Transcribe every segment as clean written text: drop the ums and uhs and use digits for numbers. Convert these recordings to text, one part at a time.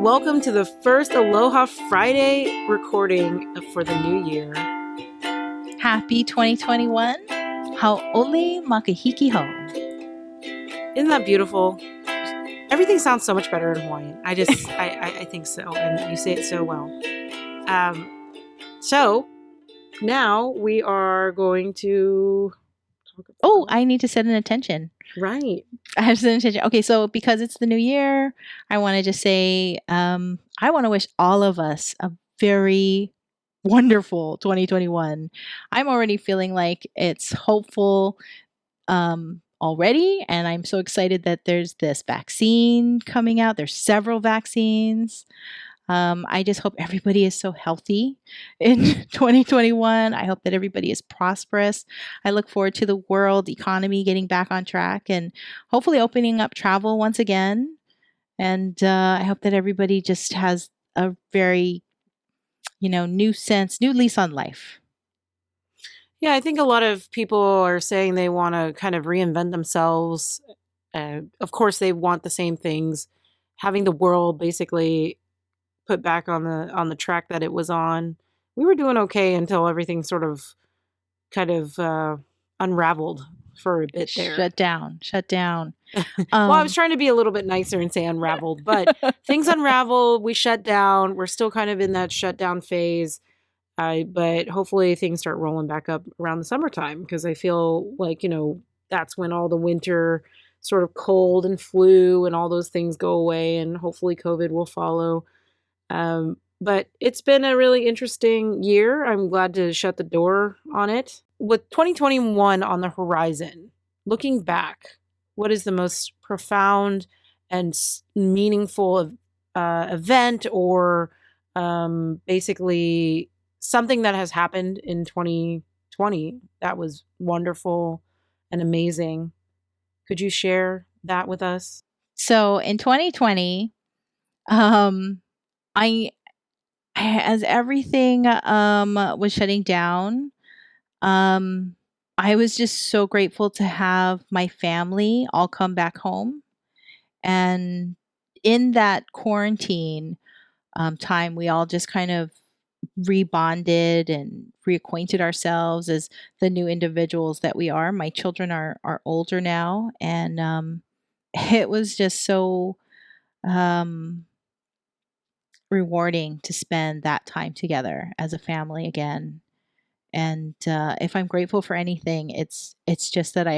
Welcome to the first Aloha Friday recording for the new year. Happy 2021. Hau'oli makahiki ho. Isn't that beautiful? Everything sounds so much better in Hawaiian. I think so, and you say it so well. So now we are going to talk about... Oh, I need to set an intention. Right. I have to set an intention. Okay, so because it's the new year, I want to just say I want to wish all of us a very wonderful 2021. I'm already feeling like it's hopeful already, and I'm so excited that there's this vaccine coming out. There's several vaccines. I just hope everybody is so healthy in 2021. I hope that everybody is prosperous. I look forward to the world economy getting back on track and hopefully opening up travel once again. And I hope that everybody just has a very, new lease on life. Yeah, I think a lot of people are saying they want to kind of reinvent themselves. Of course, they want the same things, having the world basically put back on the track that it was on. We were doing okay until everything sort of kind of unraveled for a bit there. Shut down. Well, I was trying to be a little bit nicer and say unraveled, but things unraveled. We shut down. We're still kind of in that shutdown phase. But hopefully things start rolling back up around the summertime, because I feel like, that's when all the winter sort of cold and flu and all those things go away, and hopefully COVID will follow. But it's been a really interesting year. I'm glad to shut the door on it. With 2021 on the horizon, looking back, what is the most profound and meaningful event or basically something that has happened in 2020 that was wonderful and amazing? Could you share that with us? So in 2020, as everything was shutting down, I was just so grateful to have my family all come back home. And in that quarantine time, we all just kind of rebonded and reacquainted ourselves as the new individuals that we are. My children are older now, and it was just so rewarding to spend that time together as a family again. And if I'm grateful for anything, it's just that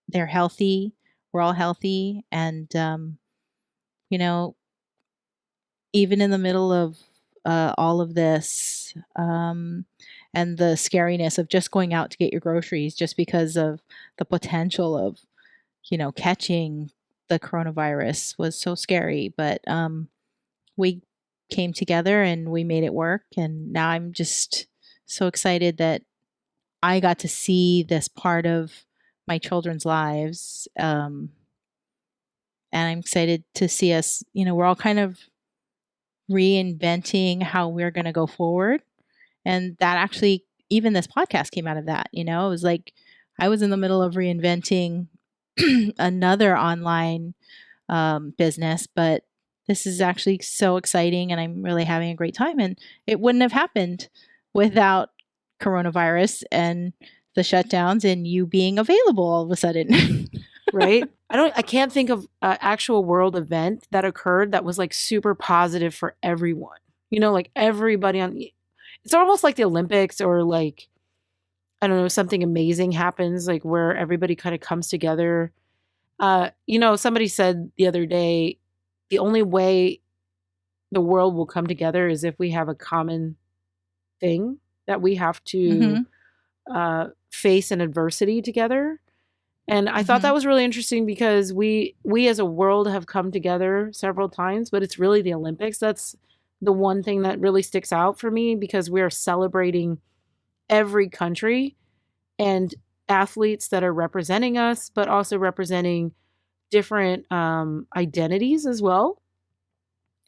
they're healthy. We're all healthy, and even in the middle of all of this and the scariness of just going out to get your groceries, just because of the potential of catching the coronavirus was so scary. But we came together and we made it work, and now I'm just so excited that I got to see this part of my children's lives. And I'm excited to see us, we're all kind of reinventing how we're going to go forward. And that actually, even this podcast came out of that. It was like I was in the middle of reinventing another online business, but this is actually so exciting, and I'm really having a great time. And it wouldn't have happened without coronavirus and the shutdowns and you being available all of a sudden. Right? I can't think of an actual world event that occurred that was like super positive for everyone. Like everybody it's almost like the Olympics, or like, I don't know, something amazing happens, like where everybody kind of comes together. Somebody said the other day, the only way the world will come together is if we have a common thing that we have to face an adversity together. And I thought that was really interesting, because we as a world have come together several times, but it's really the Olympics. That's the one thing that really sticks out for me, because we are celebrating every country and athletes that are representing us, but also representing different identities as well.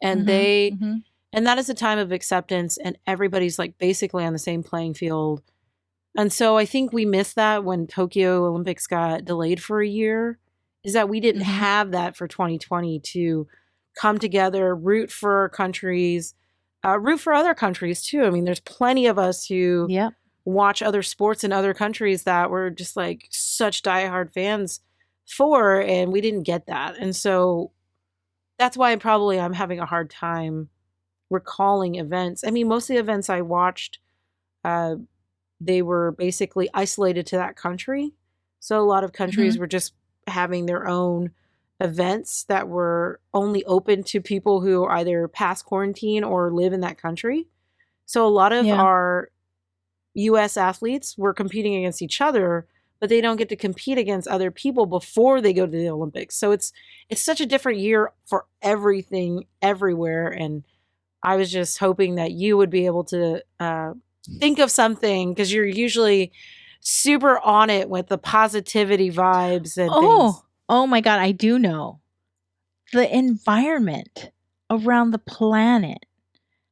And and that is a time of acceptance, and everybody's like basically on the same playing field. And so I think we missed that when Tokyo Olympics got delayed for a year, is that we didn't have that for 2020 to come together, root for our countries, root for other countries too. I mean, there's plenty of us who Yep. watch other sports in other countries that we're just like such diehard fans for, and we didn't get that. And so that's why I'm having a hard time recalling events. I mean, most of the events I watched, uh, they were basically isolated to that country. So a lot of countries Mhm. were just having their own events that were only open to people who either pass quarantine or live in that country. So a lot of Yeah. our US athletes were competing against each other, but they don't get to compete against other people before they go to the Olympics. So it's such a different year for everything everywhere. And I was just hoping that you would be able to think of something, because you're usually super on it with the positivity vibes and things. Oh my god, I do know. The environment around the planet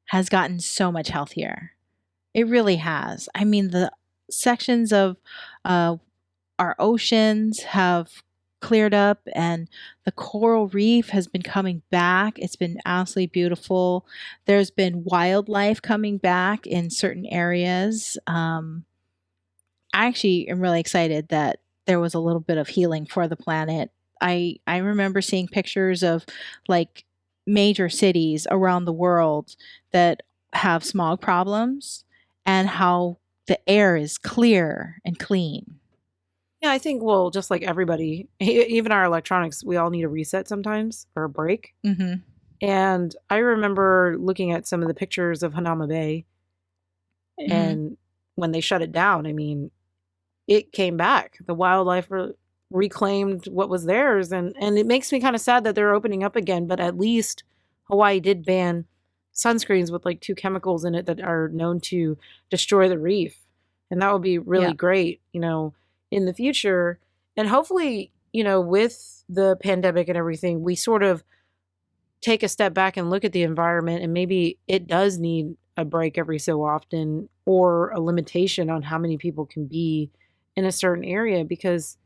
has gotten so much healthier. It really has. I mean, the sections of uh, our oceans have cleared up and the coral reef has been coming back. It's been absolutely beautiful. There's been wildlife coming back in certain areas. I actually am really excited that there was a little bit of healing for the planet. I remember seeing pictures of like major cities around the world that have smog problems and how the air is clear and clean. Yeah, I think, well, just like everybody, even our electronics, we all need a reset sometimes or a break. Mhm. And I remember looking at some of the pictures of Hanama Bay, Mhm. and when they shut it down, I mean, it came back. The wildlife reclaimed what was theirs, and it makes me kind of sad that they're opening up again. But at least Hawaii did ban sunscreens with like two chemicals in it that are known to destroy the reef, and that would be really Yeah. great, in the future. And hopefully, with the pandemic and everything, we sort of take a step back and look at the environment, and maybe it does need a break every so often, or a limitation on how many people can be in a certain area, because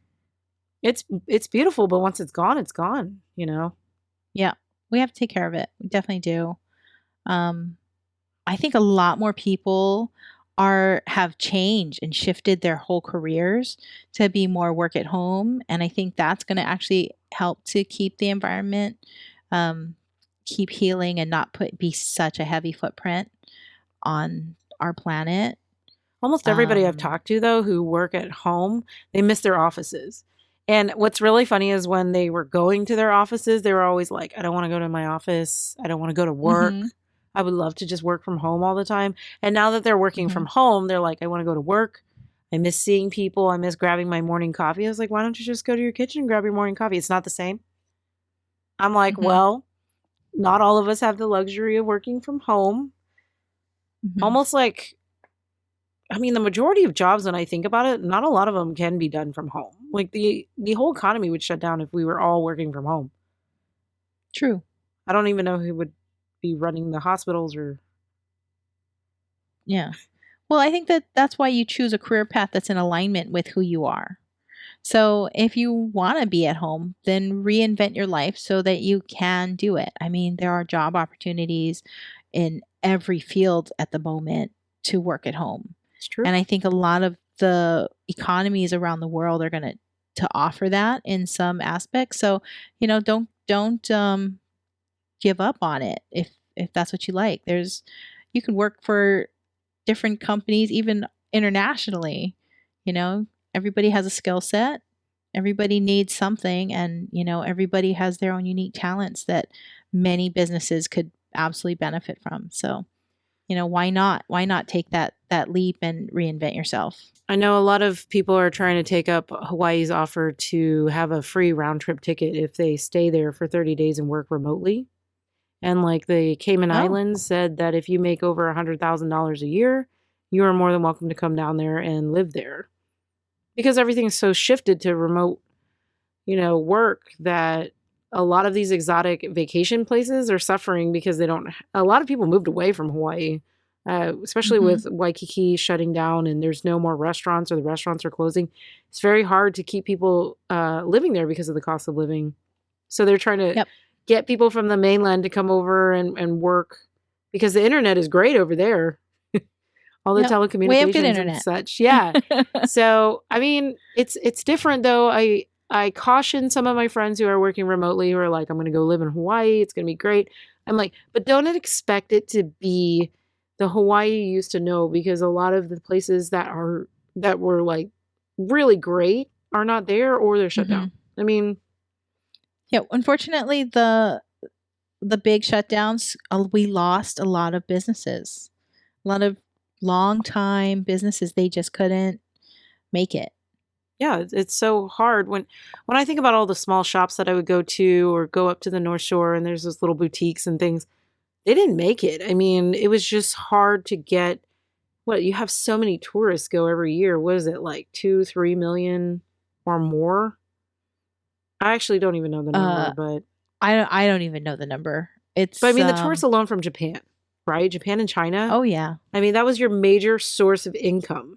it's beautiful, but once it's gone. Yeah. We have to take care of it. We definitely do. Um I think a lot more people are have changed and shifted their whole careers to be more work at home, and I think that's going to actually help to keep the environment um, keep healing and not put be such a heavy footprint on our planet. Almost everybody I've Um, talked to, though, who work at home, they miss their offices. And what's really funny is when they were going to their offices, they were always like, I don't want to go to my office. I don't want to go to work. mhm, I would love to just work from home all the time. And now that they're working mhm, from home, they're like, I want to go to work. I miss seeing people. I miss grabbing my morning coffee. I was like, why don't you just go to your kitchen and grab your morning coffee? It's not the same. I'm like, mhm, well, not all of us have the luxury of working from home. mhm. Almost like, I mean, the majority of jobs, when I think about it, not a lot of them can be done from home. Like the whole economy would shut down if we were all working from home. True. I don't even know who would be running the hospitals or. Yeah. Well, I think that that's why you choose a career path that's in alignment with who you are. So, if you want to be at home, then reinvent your life so that you can do it. I mean, there are job opportunities in every field at the moment to work at home. It's true. And I think a lot of the economies around the world are going to offer that in some aspects. So, don't give up on it if that's what you like. You can work for different companies, even internationally. You know, everybody has a skill set, everybody needs something, and, everybody has their own unique talents that many businesses could absolutely benefit from. So, why not? Why not take that leap and reinvent yourself? I know a lot of people are trying to take up Hawaii's offer to have a free round trip ticket if they stay there for 30 days and work remotely. And like the Cayman Oh, Islands said that if you make over $100,000 a year, you are more than welcome to come down there and live there, because everything's so shifted to remote, work, that a lot of these exotic vacation places are suffering because they don't. A lot of people moved away from Hawaii, especially mhm. with Waikiki shutting down and there's no more restaurants, or the restaurants are closing. It's very hard to keep people living there because of the cost of living. So they're trying to Yep. get people from the mainland to come over and work because the internet is great over there. All the Yep. We have good telecommunications and internet. such. Yeah. So, I mean, it's different though. I caution some of my friends who are working remotely who are like, I'm going to go live in Hawaii. It's going to be great. I'm like, but don't expect it to be the Hawaii you used to know, because a lot of the places that were like really great are not there, or they're shut hmm down. I mean, Yeah, unfortunately, the big shutdowns, we lost a lot of businesses, a lot of long time businesses. They just couldn't make it. yeah, it's so hard when I think about all the small shops that I would go to or go up to the North Shore and there's those little boutiques and things. They didn't make it. I mean, it was just hard to get. What, you have so many tourists go every year. What is it, like 2, 3 million or more? I actually don't even know the number, Uh, but I don't even know the number. I It's mean the tourists alone from Japan, right? Japan and China. oh yeah. I mean, that was your major source of income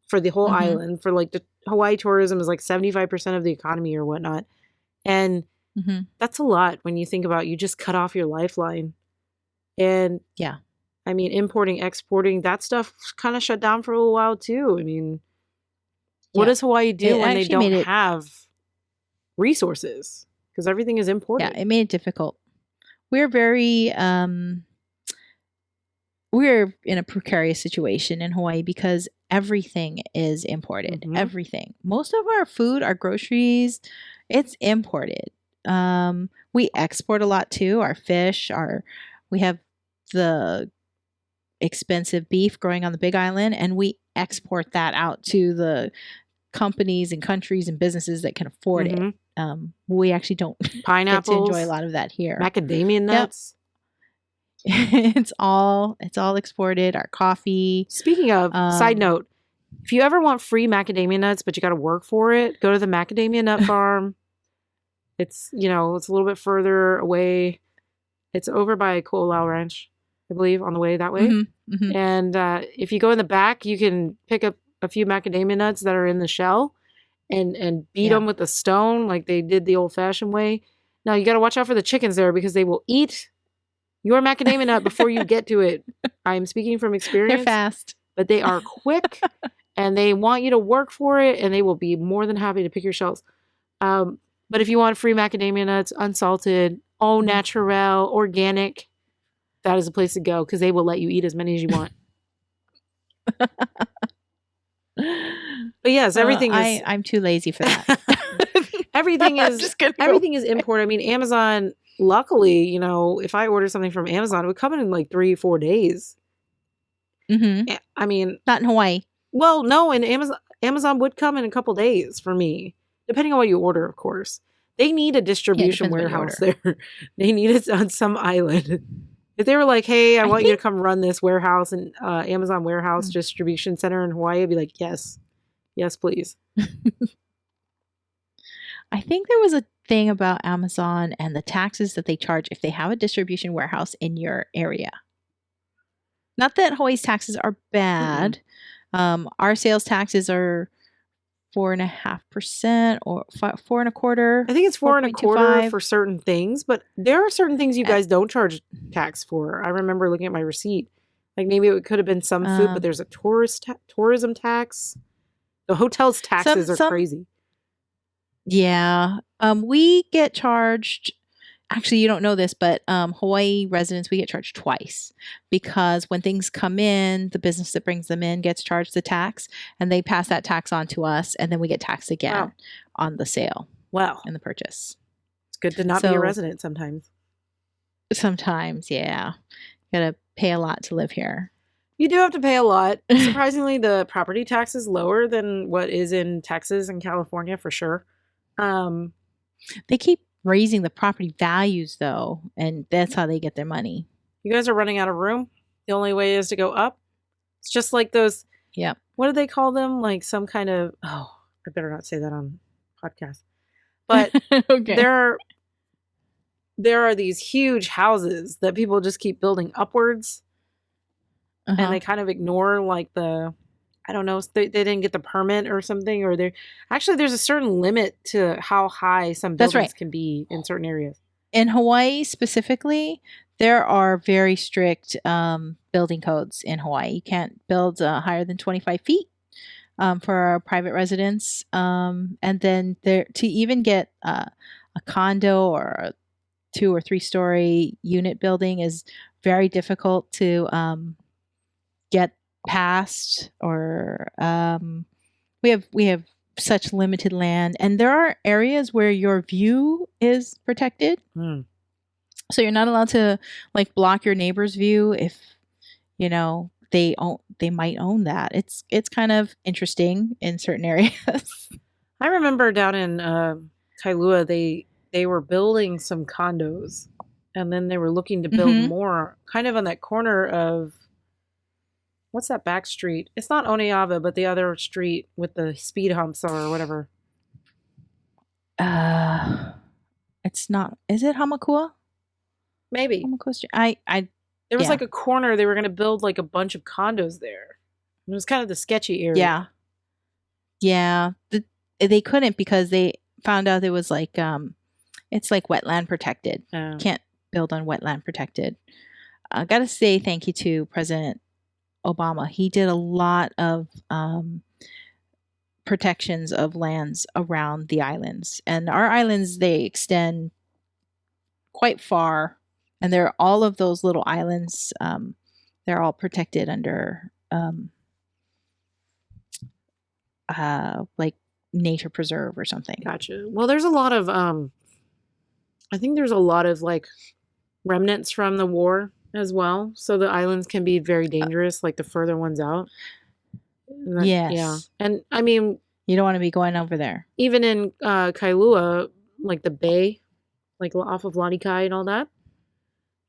for the whole hmm island. For like the Hawaii tourism is like 75% of the economy or whatnot. And hmm that's a lot when you think about you just cut off your lifeline. And Yeah. I mean, importing, exporting, that stuff kind of shut down for a little while too. I mean, what Yeah. does Hawaii do It when they actually made don't it have resources? Because everything is yeah, imported. it made it difficult. We're very we're in a precarious situation in Hawaii because everything is imported. Hmm. Everything. Most of our food, our groceries, it's imported. We export a lot too. Our fish, our we have the expensive beef growing on the Big Island, and we export that out to the companies and countries and businesses that can afford it. Hmm. We actually don't get to enjoy a Pineapples, lot of that here. macadamia Yep. nuts. It's all exported. Our coffee. Speaking of, side Um, note, if you ever want free macadamia nuts, but you got to work for it, go to the macadamia nut farm. It's a little bit further away. It's over by Ko'olau Ranch, I believe, on the way that way. mhm, mhm. And if you go in the back, you can pick up a few macadamia nuts that are in the shell and beat Yeah. them with a stone like they did the old fashioned way. Now you got to watch out for the chickens there because they will eat your macadamia nut before you get to it. I'm speaking from They're experience, fast. but they are quick and they want you to work for it, and they will be more than happy to pick your shells. Um, but if you want free macadamia nuts, unsalted, au Mhm. naturel, organic, that is a place to go because they will let you eat as many as you want. But yes, everything is I'm too lazy for that. everything I'm is just gonna go. everything is imported. I mean, Amazon. Luckily, if I order something from Amazon, it would come in like 3, 4 days. hmm I mean, Not in Hawaii. well, no, and Amazon would come in a couple days for me, depending on what you order, of course. They need a Yeah, it distribution depends what you warehouse order. there. They need it on some island. If they were like, "Hey, I I want you to think come run this warehouse and Amazon warehouse Mm. distribution center in Hawaii," I'd be like, "Yes, yes, please." I think there was a thing about Amazon and the taxes that they charge if they have a distribution warehouse in your area. Not that Hawaii's taxes are Mm-mm. bad. Our sales taxes are 4.5% or 4.25, I think it's four and a quarter 4.25. for certain things, but there are certain things you Uh, guys don't charge tax for. I remember looking at my receipt. Like maybe it could have been some food, but Um, there's a tourism tax. The hotel's some taxes are some crazy. yeah. We get charged. Actually, you don't know this, but Hawaii residents, we get charged twice because when things come in, the business that brings them in gets charged the tax, and they pass that tax on to us, and then we get taxed Wow. again on the sale Well, and the purchase. it's good to not be a So resident sometimes. sometimes, yeah, you gotta pay a lot to live here. You do have to pay a lot. Surprisingly, the property tax is lower than what is in Texas and California for sure. Um, They keep raising the property values though, and that's how they get their money. you guys are running out of room. The only way is to go up. It's just like those, Yep. what do they call them? Like some kind of, oh, I better not say that on podcast. But Okay. there are these huge houses that people just keep building upwards, and Uh-huh. they kind of ignore like I don't know, they didn't get the permit or something, or there's a certain limit to how high some That's buildings right. can be in certain areas. In Hawaii specifically, there are very strict building codes in Hawaii. You can't build higher than 25 feet for a private residence. And then there to even get a condo or a 2 or 3 story unit building is very difficult to get past. Or we have such limited land, and there are areas where your view is protected. Hmm. So you're not allowed to like block your neighbor's view if you know they might own that. It's kind of interesting in certain areas. I remember down in Kailua, they were building some condos, and then they were looking to build Hmm. more, kind of on that corner of what's that back street? It's not Oneava, but the other street with the speed humps or whatever. Uh, it's not. Is it Hamakua? Maybe Hamakua Street. I there was yeah like a corner they were going to build like a bunch of condos there. It was kind of the sketchy area. yeah yeah. They couldn't because they found out it was like it's like wetland protected. Oh, Can't build on wetland protected. I got to say thank you to President Obama. He did a lot of protections of lands around the islands, and our islands they extend quite far, and there are all of those little islands. They're all protected under like nature preserve or something. gotcha. Well, there's a lot of I think there's a lot of like remnants from the war as well. So the islands can be very dangerous, like the further ones out. Yeah. Yes, And I mean, you don't want to be going over there. even in Kailua, like the bay, like off of Lanikai and all that,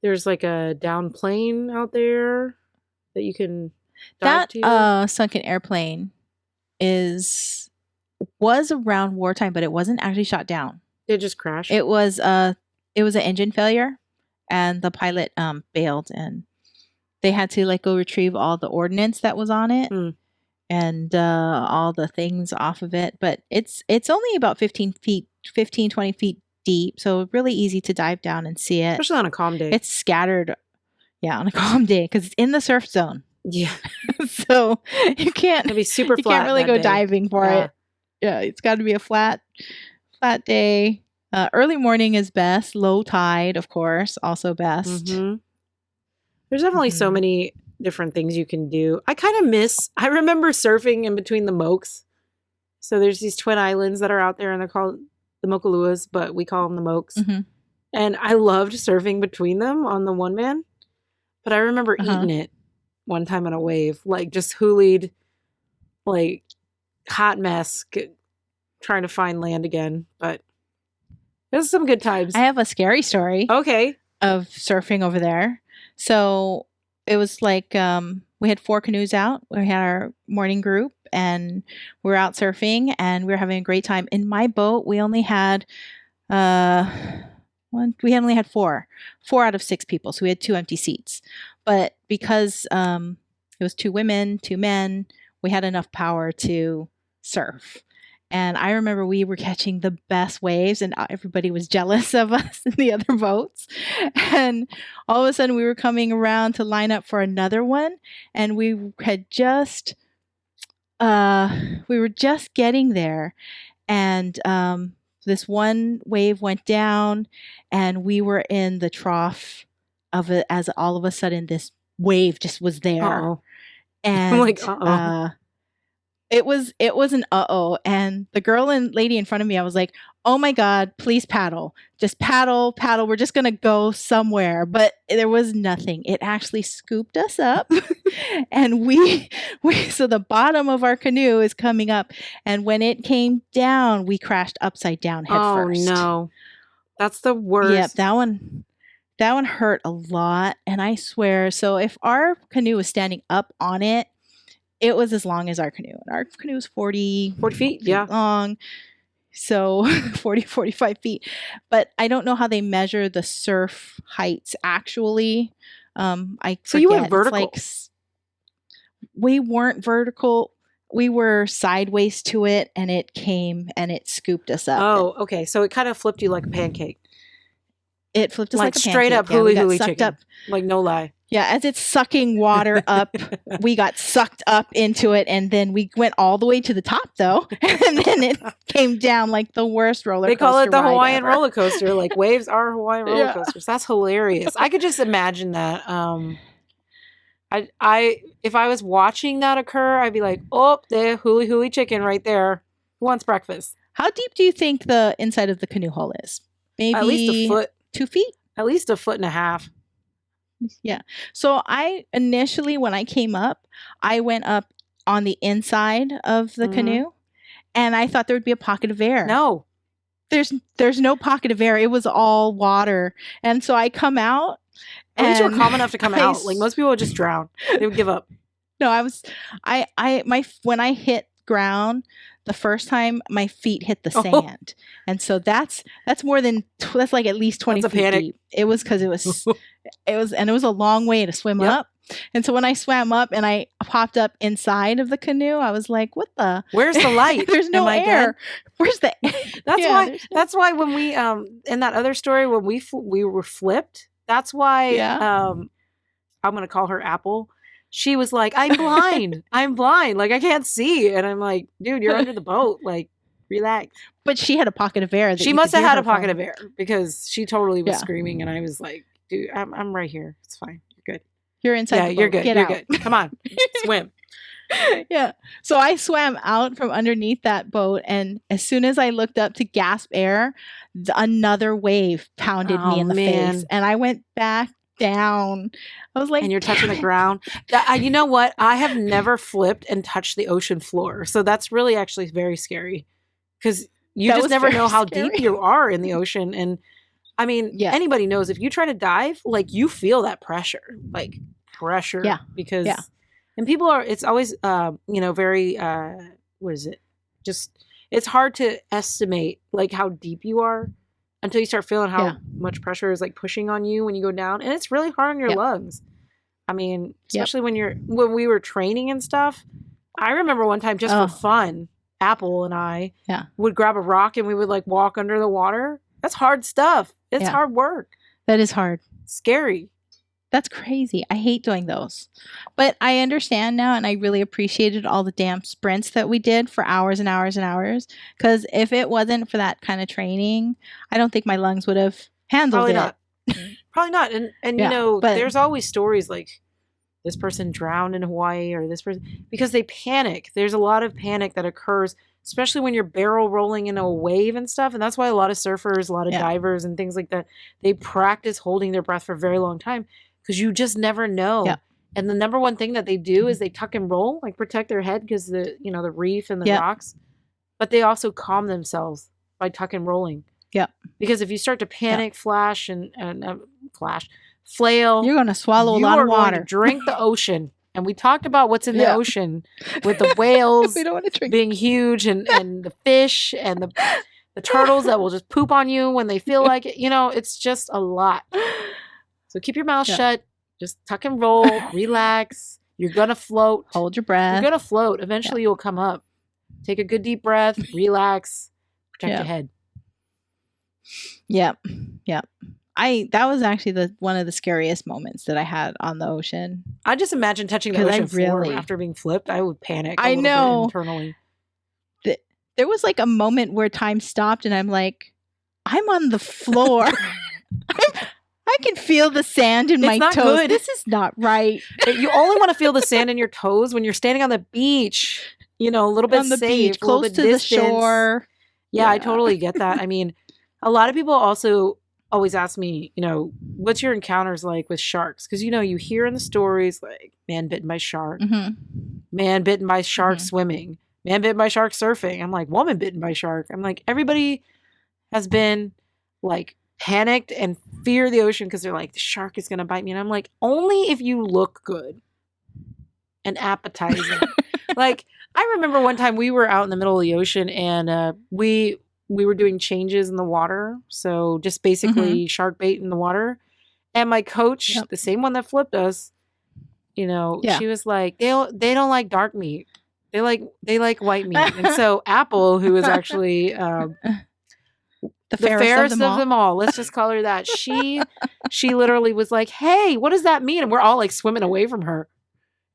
there's like a down plane out there that you can dive That to. sunken airplane is was around wartime, but it wasn't actually shot down. It just crashed. It was an engine failure, and the pilot bailed, and they had to like go retrieve all the ordnance that was on it Hmm. and all the things off of it. But it's only about 20 feet deep, so really easy to dive down and see it. Especially on a calm day. It's scattered, yeah, on a calm day because it's in the surf zone. Yeah. So you can't It'd be super you flat can't really that go day. diving for Yeah. it. Yeah, it's got to be a flat day. Early morning is best. Low tide, of course, also best. Mhm. There's definitely so Mhm. many different things you can do. I remember surfing in between the Mokes. So there's these twin islands that are out there and they're called the Mokaluas, but we call them the Mokes. Mhm. And I loved surfing between them on the one man. But I remember Uh-huh. eating it one time on a wave, like just hoolied, like hot mess, trying to find land again. But it was some good times. I have a scary story Okay. of surfing over there. So it was like we had 4 canoes out. We had our morning group, and we were out surfing, and we were having a great time. In my boat, we only had uh, we only had four out of 6 people, so we had 2 empty seats. But because it was 2 women, 2 men, we had enough power to surf. And I remember we were catching the best waves, and everybody was jealous of us in the other boats. And all of a sudden, we were coming around to line up for another one, and we had just we were just getting there, and this one wave went down, and we were in the trough of it as all of a sudden this wave just was there, Uh-oh. I'm and like, uh-oh. it was an uh-oh. And the girl and lady in front of me, I was like, oh my God, please paddle. Just paddle, paddle. We're just gonna go somewhere. But there was nothing. It actually scooped us up. And we so the bottom of our canoe is coming up. And when it came down, we crashed upside down head Oh first. no. That's the Yep, worst. that one hurt a lot. And I swear, so if our canoe was standing up on it, it was as long as our canoe. And our canoe is 40 40 feet, yeah. long. So 45 feet. But I don't know how they measure the surf heights actually. I So you forget. went vertical. It's like we weren't vertical. We were sideways to it, and it came and it scooped us up. Oh, okay. So it kind of flipped you like a pancake. It flipped us Like like a straight up pancake. Yeah, we hooly got hooly sucked up. chicken. Like no lie. Yeah, as it's sucking water up, we got sucked up into it, and then we went all the way to the top, though, and then it came down like the worst roller They call coaster it the ride Hawaiian ever. roller coaster. Like waves are Hawaiian roller Yeah. coasters. That's hilarious. I could just imagine that. If I was watching that occur, I'd be like, oh, the hooly hooly chicken right there. Who wants breakfast? How deep do you think the inside of the canoe hull is? Maybe At least a foot. 2 feet? At least a foot and a half. Yeah. So I initially, when I came up, I went up on the inside of the canoe, and I thought there would be a pocket of air. No. There's no pocket of air. It was all water. And so I come out. At least you were calm enough to come out. Like most people would just drown. They would give up. No, when I hit ground the first time, my feet hit the sand. And so that's like at least 20 That's a feet panic. deep. It was because it was a long way to swim up. And so when I swam up and I popped up inside of the canoe, I was like, what the? Where's the light? There's no air. Dead? Where's the air? That's why when we in that other story when we were flipped, that's why I'm going to call her Apple. She was like, I'm blind. I'm blind. Like I can't see. And I'm like, dude, you're under the boat. Like relax. But she had a pocket of air. She must have had a pocket of air because she totally was screaming. And I was like, dude, I'm right here. It's fine. You're good. You're inside the boat. You're good. Get you're out. good. Come on. Swim. Yeah. So I swam out from underneath that boat. And as soon as I looked up to gasp air, another wave pounded me in the face. And I went back down. I was like, and you're touching the ground. You know what? I have never flipped and touched the ocean floor. So that's really actually very scary because you just never know how deep you are in the ocean. And I mean, anybody knows if you try to dive, like you feel that pressure, Yeah. Because, and people are, it's always, very, what is it? Just, it's hard to estimate like how deep you are until you start feeling how much pressure is like pushing on you when you go down. And it's really hard on your lungs. I mean, especially when we were training and stuff. I remember one time just for fun, Apple and I would grab a rock and we would like walk under the water. That's hard stuff. It's hard work. That is hard. Scary. That's crazy. I hate doing those. But I understand now, and I really appreciated all the damn sprints that we did for hours and hours and hours. Because if it wasn't for that kind of training, I don't think my lungs would have handled it. Probably not. And there's always stories like this person drowned in Hawaii or this person, because they panic. There's a lot of panic that occurs, especially when you're barrel rolling in a wave and stuff. And that's why a lot of surfers, a lot of divers and things like that, they practice holding their breath for a very long time. Because you just never know. Yeah. And the number one thing that they do is they tuck and roll, like protect their head because the reef and the rocks. But they also calm themselves by tuck and rolling. Yeah. Because if you start to panic, flash and flail, you're going to swallow a lot of water. Going to drink the ocean. And we talked about what's in the ocean with the whales we don't want to drink being huge and the fish and the turtles that will just poop on you when they feel like it. It's just a lot. So keep your mouth shut. Just tuck and roll. Relax. You're going to float. Hold your breath. You're going to float. Eventually you'll come up. Take a good deep breath. Relax. Protect your head. Yep. Yep. That was actually one of the scariest moments that I had on the ocean. I just imagine touching the ocean floor after being flipped. I would panic a little bit internally. There was like a moment where time stopped and I'm like, I'm on the floor. I can feel the sand in my toes. Good. This is not right. You only want to feel the sand in your toes when you're standing on the beach, a little bit on the safe, beach, close to the shore. Yeah, I totally get that. I mean, a lot of people also always ask me, what's your encounters like with sharks? Because, you hear in the stories like man bitten by shark, man bitten by shark swimming, man bitten by shark surfing. I'm like, woman bitten by shark. I'm like, everybody has been like panicked and fear the ocean because they're like, the shark is going to bite me. And I'm like, only if you look good and appetizing. Like, I remember one time we were out in the middle of the ocean and we were doing changes in the water. So just basically shark bait in the water. And my coach, the same one that flipped us, she was like, they don't like dark meat. They like white meat. And so Apple, who is actually The The fairest of fairest them of all. them all. Let's just call her that. She literally was like, "Hey, what does that mean?" And we're all like swimming away from her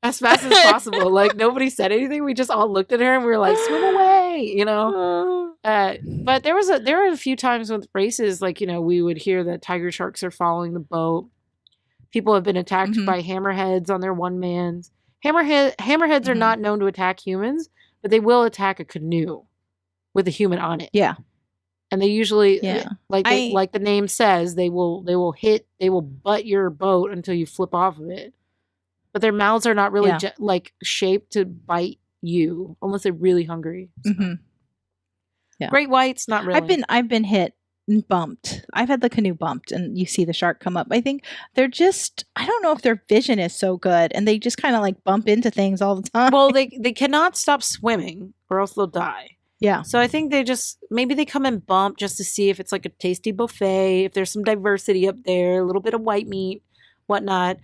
as fast as possible. Like nobody said anything. We just all looked at her and we were like, "Swim away," you know. But there were a few times with races, like, you know, we would hear that tiger sharks are following the boat. People have been attacked Mhm. by hammerheads on their one-mans. Hammerheads are Mhm. not known to attack humans, but they will attack a canoe with a human on it. Yeah. And they usually, Yeah. like the name says, they will butt your boat until you flip off of it. But their mouths are not really Yeah. like shaped to bite you unless they're really hungry. So. Mhm. Yeah. Great whites, not really. I've been hit and bumped. I've had the canoe bumped and you see the shark come up. I think they're just, I don't know if their vision is so good and they just kind of like bump into things all the time. Well, they cannot stop swimming or else they'll die. Yeah. So I think maybe they come and bump just to see if it's like a tasty buffet, if there's some diversity up there, a little bit of white meat, whatnot.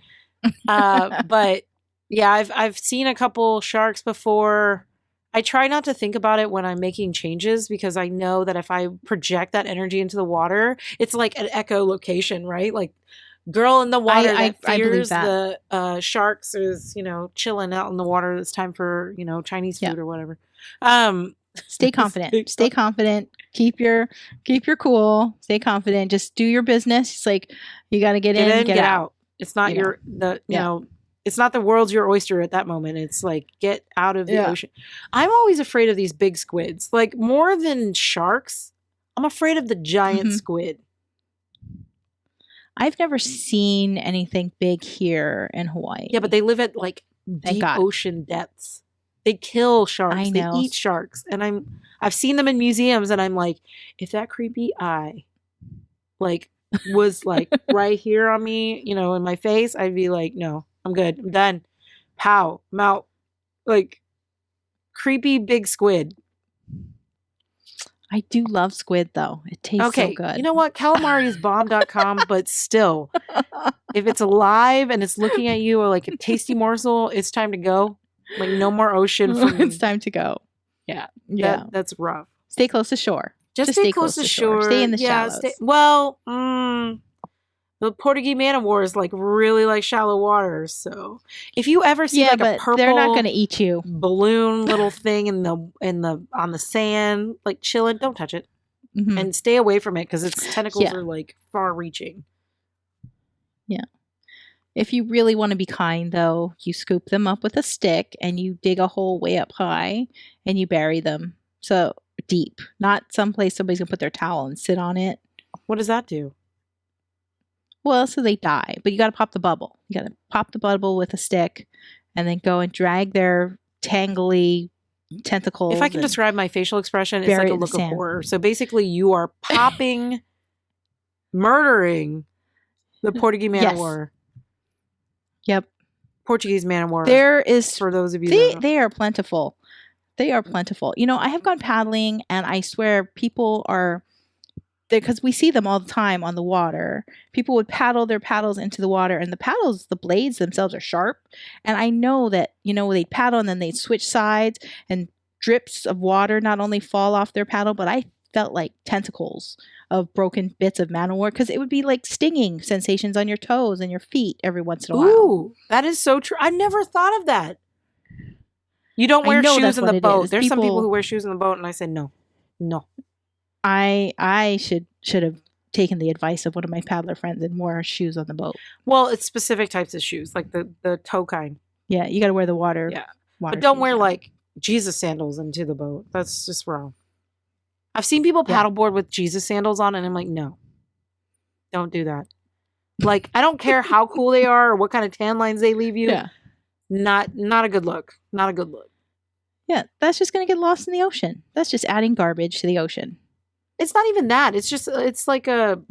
But yeah, I've seen a couple sharks before. I try not to think about it when I'm making changes because I know that if I project that energy into the water, it's like an echolocation, right? Like girl in the water that fears the sharks is, you know, chilling out in the water. It's time for, you know, Chinese food or whatever. Stay confident. Stay confident. Keep your cool. Stay confident. Just do your business. It's like you got to get in, get out. It's not you know, it's not the world's your oyster at that moment. It's like get out of the ocean. I'm always afraid of these big squids. Like more than sharks, I'm afraid of the giant squid. I've never seen anything big here in Hawaii. Yeah, but they live at like deep ocean depths. They kill sharks. They eat sharks. And I've seen them in museums and I'm like, if that creepy eye like was like right here on me, you know, in my face, I'd be like, no, I'm good. I'm done. Pow. I'm out. Like creepy big squid. I do love squid though. It tastes so good. You know what? Calamari is bomb.com, but still, if it's alive and it's looking at you or like a tasty morsel, it's time to go. Like no more ocean for me. It's time to go. Yeah. Yeah. That's rough. Stay close to shore. Just stay close to shore. Stay in the shallows. The Portuguese man of war is like really like shallow water. So if you ever see like a purple, they're not going to eat you. Balloon little thing in the on the sand, like chilling, don't touch it and stay away from it because its tentacles are like far reaching. Yeah. If you really want to be kind, though, you scoop them up with a stick and you dig a hole way up high and you bury them. So deep, not someplace somebody's going to put their towel and sit on it. What does that do? Well, so they die, but you got to pop the bubble. You got to pop the bubble with a stick and then go and drag their tangly tentacles. If I can describe my facial expression, it's like a look of horror. So basically you are popping, murdering the Portuguese man of war. Yep. Portuguese man of war. There is, for those of you they are plentiful. They are plentiful. You know, I have gone paddling and I swear people are there because we see them all the time on the water. People would paddle their paddles into the water and the blades themselves are sharp. And I know that, you know, they'd paddle and then they'd switch sides and drips of water not only fall off their paddle, but I felt like tentacles of broken bits of man of war because it would be like stinging sensations on your toes and your feet every once in a while. Ooh, that is so true. I never thought of that. You don't wear shoes in the boat. There's some people who wear shoes in the boat, and I said no. I should have taken the advice of one of my paddler friends and wore shoes on the boat. Well, it's specific types of shoes, like the toe kind. Yeah, you got to wear the water. Yeah, but don't wear like Jesus sandals into the boat. That's just wrong. I've seen people paddleboard with Jesus sandals on, and I'm like, no, don't do that. Like, I don't care how cool they are or what kind of tan lines they leave you. Yeah. Not a good look. Not a good look. Yeah, that's just going to get lost in the ocean. That's just adding garbage to the ocean. It's not even that. It's just, it's like it's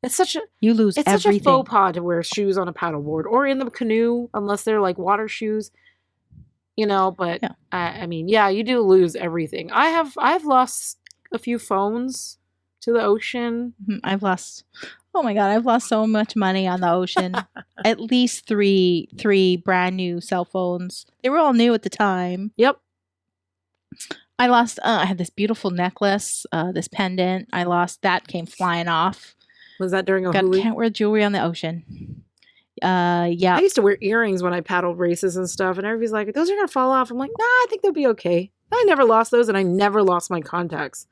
such a faux pas to wear shoes on a paddleboard or in the canoe, unless they're like water shoes, you know, but I mean, yeah, you do lose everything. I've lost a few phones to the ocean. I've lost so much money on the ocean. At least three brand new cell phones. They were all new at the time. Yep. I lost. I had this beautiful necklace, this pendant. I lost that. Came flying off. Was that during a God, huli? can't wear jewelry on the ocean. I Yeah. used to wear earrings when I paddled races and stuff, and everybody's like, "Those are gonna fall off." I'm like, "Nah, I think they'll be okay." I never lost those, and I never lost my contacts.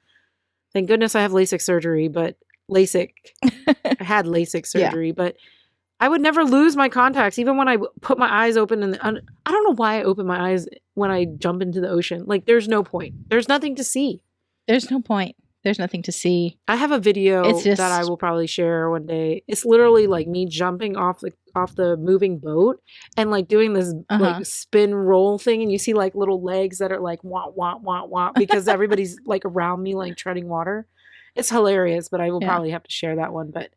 Thank goodness I have LASIK surgery, but LASIK. I had LASIK Yeah. surgery, but I would never lose my contacts, even when I put my eyes open. And I don't know why I open my eyes when I jump into the ocean. Like, there's no point. There's nothing to see. There's no point. There's nothing to see. I have a It's video that I just. will probably share one day. It's literally like me jumping off the moving boat and like doing this Uh like huh. spin roll thing, and you see like little legs that are like wah wah wah wah because everybody's like around me like treading water. It's hilarious, but I will Yeah. probably have to share that one. But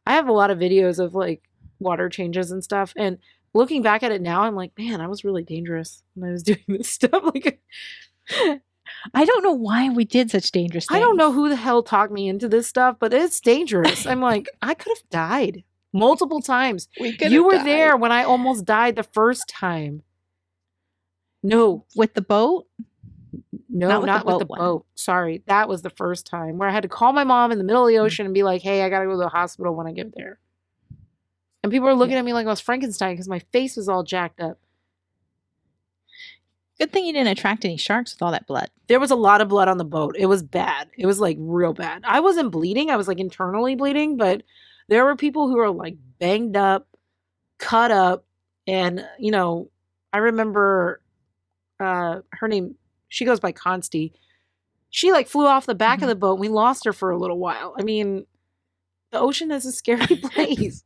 I have a lot of videos of like water changes and stuff, and looking back at it now, I'm like, man, I was really dangerous when I was doing this stuff. Like, I don't know why we did such dangerous I don't know things. who the hell talked me into this stuff, but it's dangerous. I'm like, I could have died multiple times. We could You have were died. there when I almost died the first time. No, With the boat? no, Not with the not with the boat one. boat. Sorry, that was the first time where I had to call my mom in the middle of the ocean and be like, hey, I got to go to the hospital when I get there. And people were looking Yeah. at me like I was Frankenstein because my face was all jacked up. Good thing you didn't attract any sharks with all that blood. There was a lot of blood on the boat. It was bad. It was like real bad. I wasn't bleeding. I was like internally bleeding, but there were people who were like banged up, cut up, and I remember her name, she goes by Consti. She like flew off the back of Mhm. the boat and we lost her for a little while. I mean, the ocean is a scary place.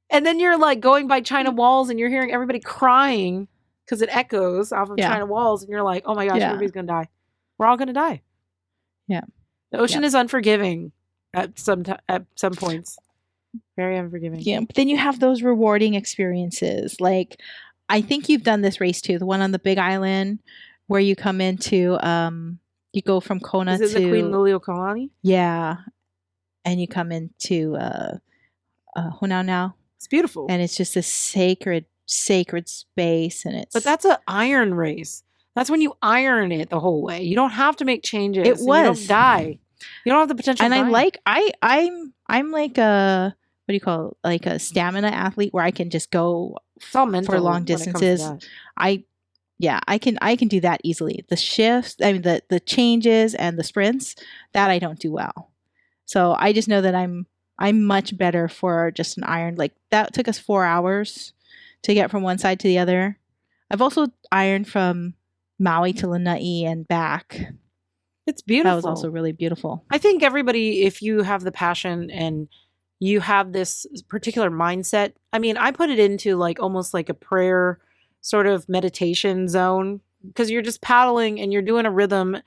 And then you're like going by China walls and you're hearing everybody crying because it echoes off of Yeah. China walls, and you're like, oh my gosh, Yeah. everybody's gonna die. We're all gonna die. Yeah. The ocean Yep. is unforgiving at some points. Very unforgiving. Yeah. But then you have those rewarding experiences. Like, I think you've done this race too, the one on the Big Island where you come into, you go from Kona Is it the Queen to, Liliuokalani? yeah, and you come into Hunau now, It's beautiful. and it's just a sacred space, and But that's an iron race. That's when you iron it the whole way. You don't have to make changes. it And you don't was. die. You don't have the potential And of I dying. like I'm like a, what do you call it? Like a stamina athlete where I can just go It's all mental for long when it comes to distances. that. I can do that easily. The shifts, I mean the changes and the sprints, that I don't do well. So I just know that I'm much better for just an iron. Like that took us 4 hours to get from one side to the other. I've also ironed from Maui to Lanai and back. It's beautiful. That was also really beautiful. I think everybody, if you have the passion and you have this particular mindset, I mean, I put it into like almost like a prayer sort of meditation zone because you're just paddling and you're doing a rhythm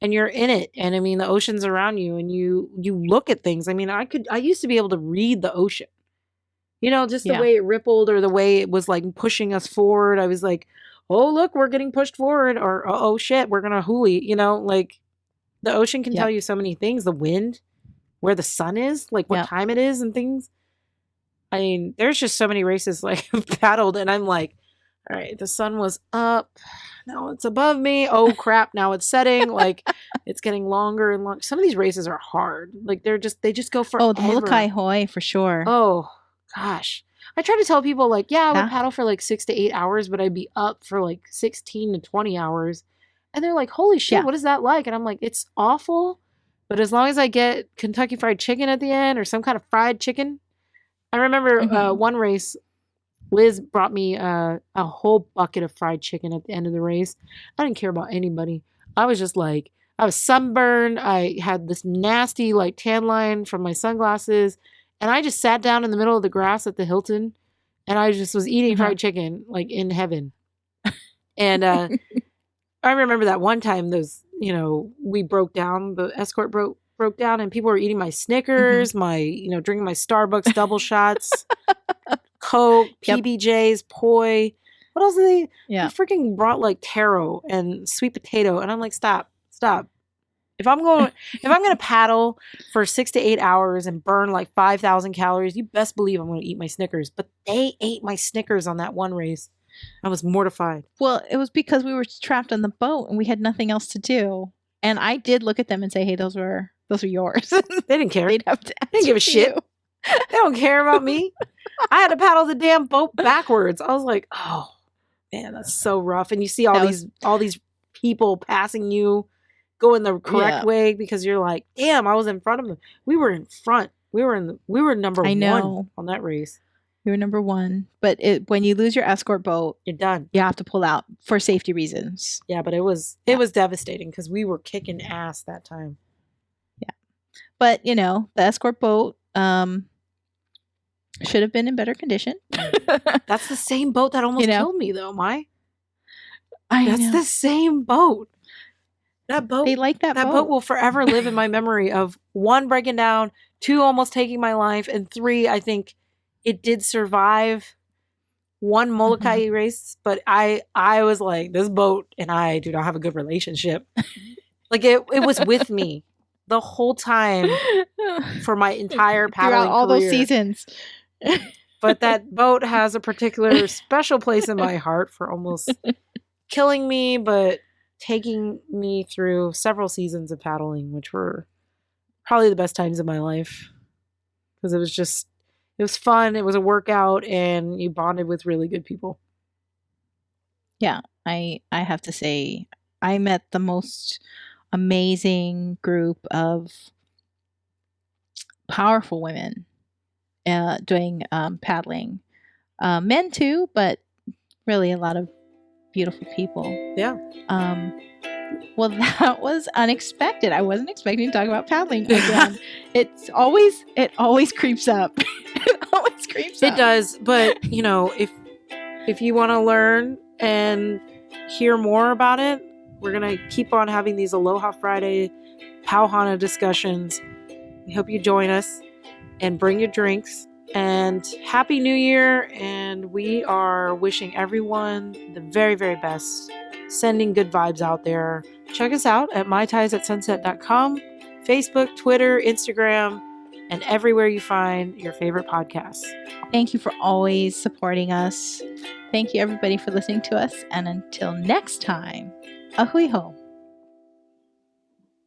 and you're in it. And I mean, the ocean's around you and you look at things. I mean, I used to be able to read the ocean, just the Yeah. way it rippled or the way it was like pushing us forward. I was like, oh, look, we're getting pushed forward, or oh shit, we're going to huli, like the ocean can tell Yep. you so many things, the wind, where the sun is, like what Yep. time it is and things. I mean, there's just so many races like I've paddled and I'm like, all right, the sun was up. Now it's above me. Oh crap, now it's setting. Like it's getting longer and longer. Some of these races are hard. Like they just go forever. Oh, the Molokai Hoi for sure. Oh gosh. I try to tell people like, yeah, I would Yeah. paddle for like 6 to 8 hours, but I'd be up for like 16 to 20 hours. And they're like, holy shit, Yeah. what is that like? And I'm like, it's awful. But as long as I get Kentucky Fried Chicken at the end or some kind of fried chicken. I remember Mhm. one race, Liz brought me a whole bucket of fried chicken at the end of the race. I didn't care about anybody. I was just like, I was sunburned. I had this nasty like tan line from my sunglasses. And I just sat down in the middle of the grass at the Hilton and I just was eating Uh-huh. fried chicken like in heaven. And I remember that one time we broke down, the escort broke down and people were eating my Snickers, my, drinking my Starbucks double shots, Coke, Yep. PBJs, Poi. What else did they Yeah. freaking brought like taro and sweet potato. And I'm like, stop. If I'm gonna paddle for 6 to 8 hours and burn like 5,000 calories, you best believe I'm gonna eat my Snickers. But they ate my Snickers on that one race. I was mortified. Well, it was because we were trapped on the boat and we had nothing else to do. And I did look at them and say, "Hey, those were yours." They didn't care. They'd have to They didn't give a answer to shit. you. They don't care about me. I had to paddle the damn boat backwards. I was like, oh man, that's so rough. And you see all these people passing you going the correct way because you're like, damn, I was in front of them. We were in front. We were number one on that race. We were number one. But when you lose your escort boat, you're done. You have to pull out for safety reasons. Yeah, but it was devastating because we were kicking ass that time. Yeah. But the escort boat should have been in better condition. That's the same boat that almost killed me, though, That's the same boat. That boat. They like that boat. That boat will forever live in my memory of 1, breaking down, 2, almost taking my life, and 3, I think it did survive 1 Molokai race. But I was like, this boat and I do not have a good relationship. Like it was with me the whole time for my entire paddling throughout all career. those seasons. But that boat has a particular special place in my heart for almost killing me, but taking me through several seasons of paddling, which were probably the best times of my life. Because it was fun, it was a workout, and you bonded with really good people. Yeah, I have to say, I met the most amazing group of powerful women doing paddling. Men too, but really a lot of beautiful people. Yeah. Well, that was unexpected. I wasn't expecting to talk about paddling again. It always creeps up. It always creeps up. It does, but if you want to learn and hear more about it, we're gonna keep on having these Aloha Friday Pauhana discussions. We hope you join us and bring your drinks. And Happy New Year, and we are wishing everyone the very, very best, sending good vibes out there. Check us out at mytaisatsunset.com, Facebook, Twitter, Instagram, and everywhere you find your favorite podcasts. Thank you for always supporting us. Thank you, everybody, for listening to us. And until next time, ahui ho.